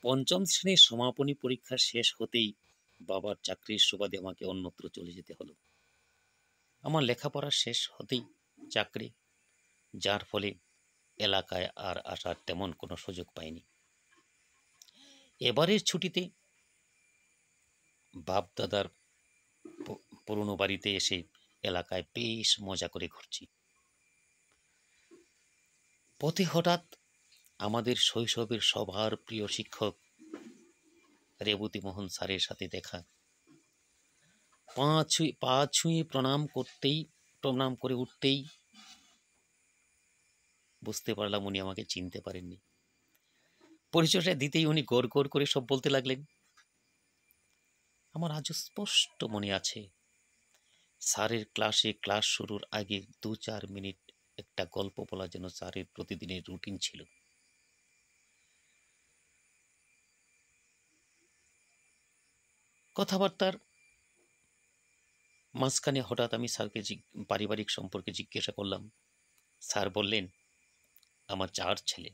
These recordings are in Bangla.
পঞ্চম শ্রেণীর সমাপনী পরীক্ষা শেষ হতেই বাবার চাকরির সুবাদে আমাকে অন্যত্র চলে যেতে হলো। আমার লেখাপড়া শেষ হতেই চাকরি, যার ফলে এলাকায় আর আসার তেমন কোনো সুযোগ পাইনি। এবারের ছুটিতে বাপ-দাদার পুরনো বাড়িতে এসে এলাকায় বেশ মজা করে ঘুরছি। পথে হঠাৎ আমাদের শৈশবের সবার প্রিয় শিক্ষক রেবতী মোহন স্যারের সাথে দেখা। পা ছুঁয়ে প্রণাম করে উঠতেই বুঝতে পারলাম উনি আমাকে চিনতে পারেননি। পরিচয়টা দিতেই উনি গড় গড় করে সব বলতে লাগলেন। আমার আজও স্পষ্ট মনে আছে, স্যারের ক্লাস শুরুর আগে 2-4 মিনিট একটা গল্প বলা যেন স্যারের প্রতিদিনের রুটিন ছিল। কথাবার্তার মাঝখানে হঠাৎ আমি স্যারকে পারিবারিক সম্পর্কে জিজ্ঞাসা করলাম। স্যার বললেন, আমার 4 ছেলে।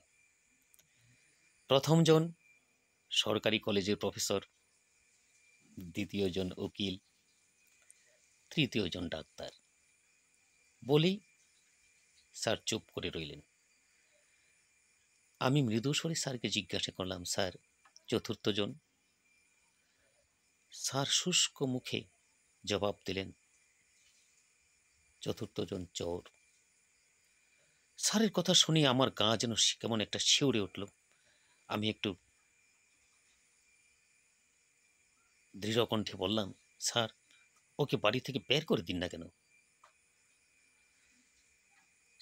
প্রথম জন সরকারি কলেজের প্রফেসর, দ্বিতীয় জন উকিল, তৃতীয় জন ডাক্তার। বলেই স্যার চুপ করে রইলেন। আমি মৃদু স্বরে স্যারকে জিজ্ঞাসা করলাম, স্যার, চতুর্থ জন? স্যার শুষ্ক মুখে জবাব দিলেন, চতুর্থ জন চোর। স্যারের কথা শুনে আমার গা যেন কেমন একটা শিউরে উঠল। আমি একটু দৃঢ় কণ্ঠে বললাম, স্যার, ওকে বাড়ি থেকে বের করে দিন না কেন?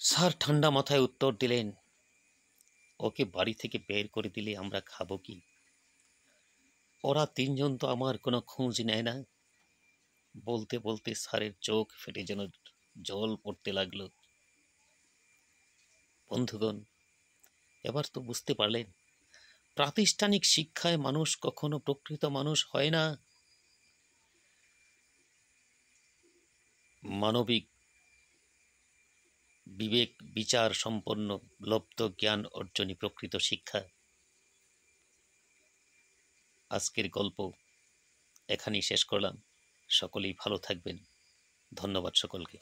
স্যার ঠান্ডা মাথায় উত্তর দিলেন, ওকে বাড়ি থেকে বের করে দিলে আমরা খাবো কি? ওরা 3 জন তো আমার কোনো খোঁজ নেয় না। বলতে বলতে স্যারের চোখ ফেটে যেন জল পড়তে লাগলো। বন্ধুগণ, এবার তো বুঝতে পারলেন, প্রাতিষ্ঠানিক শিক্ষায় মানুষ কখনো প্রকৃত মানুষ হয় না। মানবিক বিবেক বিচার সম্পন্ন লব্ধ জ্ঞান অর্জনই প্রকৃত শিক্ষা। আজকের গল্প এখানেই শেষ করলাম। সকলেই ভালো থাকবেন। ধন্যবাদ সকলকে।